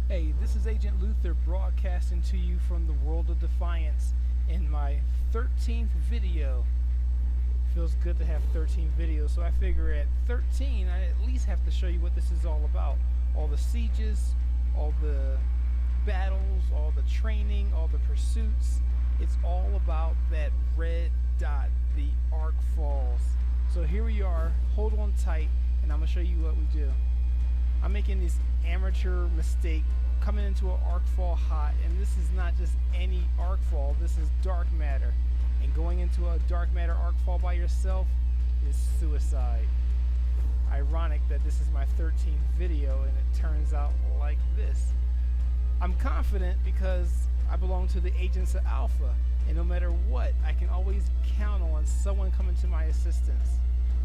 Hey, this is Agent Luther broadcasting to you from the world of Defiance in my 13th video. Feels good to have 13 videos, so I figure at 13 I at least have to show you what this is all about. All the sieges, all the battles, all the training, all the pursuits. It's all about that red dot, the Ark Falls. So here we are, hold on tight, and I'm going to show you what we do. I'm making this amateur mistake coming into an arc fall hot, and this is not just any arc fall, this is dark matter. And going into a dark matter arc fall by yourself is suicide. Ironic that this is my 13th video and it turns out like this. I'm confident because I belong to the Agents of Alpha, and no matter what, I can always count on someone coming to my assistance.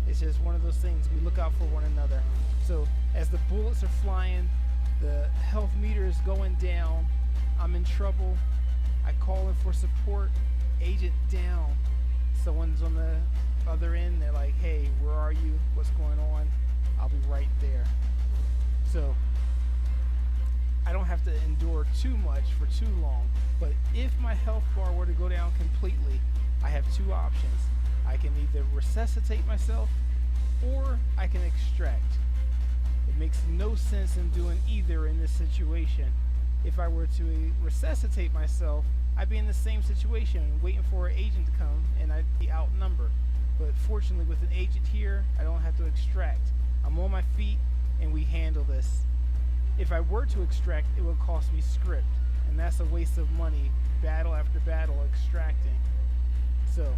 It's just one of those things, we look out for one another. So as the bullets are flying, the health meter is going down, I'm in trouble, I call in for support, agent down. Someone's on the other end, they're like, hey, where are you? What's going on? I'll be right there. So I don't have to endure too much for too long, but if my health bar were to go down completely, I have two options. I can either resuscitate myself or I can extract. It makes no sense in doing either in this situation. If I were to resuscitate myself, I'd be in the same situation, waiting for an agent to come, and I'd be outnumbered. But fortunately, with an agent here, I don't have to extract. I'm on my feet, and we handle this. If I were to extract, it would cost me script, and that's a waste of money, battle after battle, extracting. So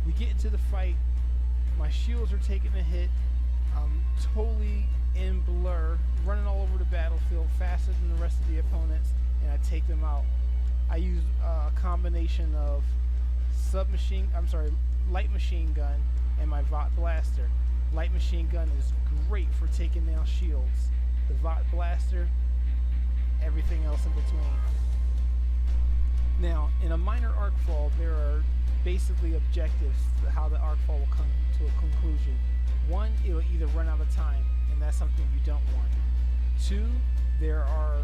we get into the fight, my shields are taking a hit, I'm totally in blur, running all over the battlefield faster than the rest of the opponents, and I take them out. I use a combination of light machine gun and my Vought blaster. Light machine gun is great for taking down shields. The Vought blaster, everything else in between. Now, in a minor arc fall, there are basically objectives to how the arc fall will come to a conclusion. One, it will either run out of time, and that's something you don't want. Two, there are,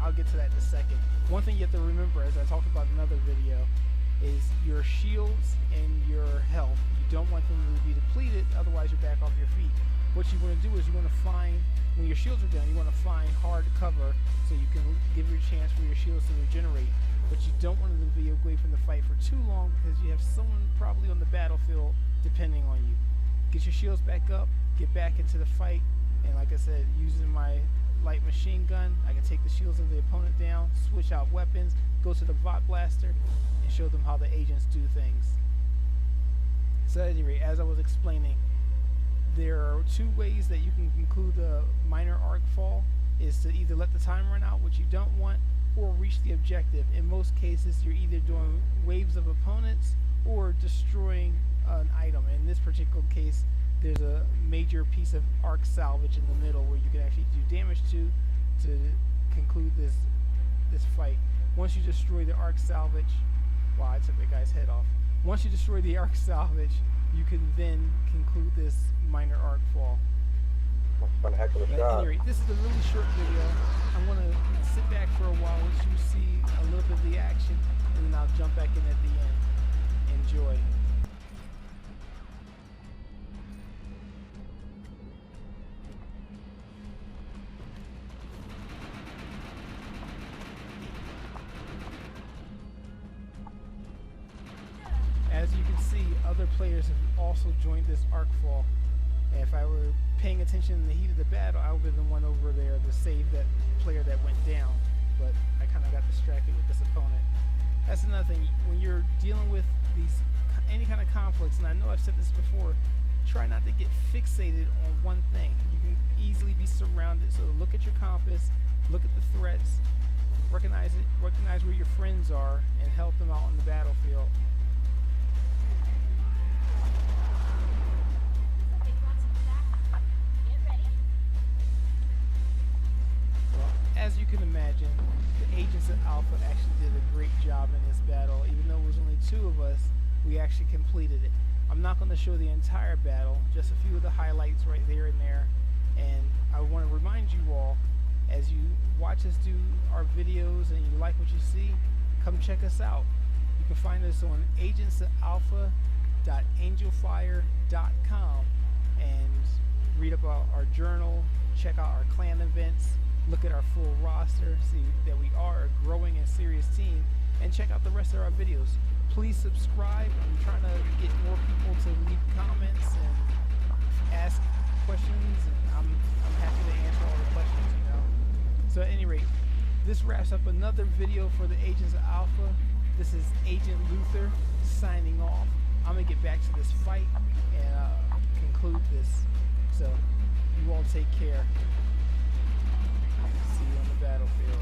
I'll get to that in a second. One thing you have to remember, as I talked about in another video, is your shields and your health. You don't want them to be depleted, otherwise you're back off your feet. What you want to do is you want to find, when your shields are done, you want to find hard cover so you can give your chance for your shields to regenerate. But you don't want them to be away from the fight for too long because you have someone probably on the battlefield depending on you. Get your shields back up, get back into the fight, and like I said, using my light machine gun, I can take the shields of the opponent down, switch out weapons, go to the Vought blaster, and show them how the agents do things. So at any rate, as I was explaining, there are two ways that you can conclude a minor arc fall, is to either let the time run out, which you don't want, or reach the objective. In most cases, you're either doing waves of opponents or destroying an item. In this particular case, there's a major piece of arc salvage in the middle where you can actually do damage to conclude this fight. Once you destroy the arc salvage, wow, I took the guy's head off. Once you destroy the arc salvage, you can then conclude this minor arc fall. One heck of a shot. At any rate, this is a really short video. I'm going to sit back for a while once you see a little bit of the action, and then I'll jump back in at the end. Enjoy. As you can see, other players have also joined this arc fall. And if I were paying attention in the heat of the battle, I would have been the one over there to save that player that went down. But I kind of got distracted with this opponent. That's another thing. When you're dealing with any kind of conflicts, and I know I've said this before, try not to get fixated on one thing. You can easily be surrounded. So look at your compass, look at the threats, recognize where your friends are, and help them out on the battlefield. As you can imagine, the Agents of Alpha actually did a great job in this battle. Even though it was only two of us, we actually completed it. I'm not going to show the entire battle, just a few of the highlights right there and there. And I want to remind you all, as you watch us do our videos and you like what you see, come check us out. You can find us on agentsofalpha.angelfire.com and read about our journal, check out our clan events, look at our full roster, see that we are a growing and serious team, and check out the rest of our videos. Please subscribe. I'm trying to get more people to leave comments and ask questions, and I'm happy to answer all the questions, you know. So at any rate, this wraps up another video for the Agents of Alpha. This is Agent Luther signing off. I'm gonna get back to this fight and conclude this. So you all take care. See you on the battlefield.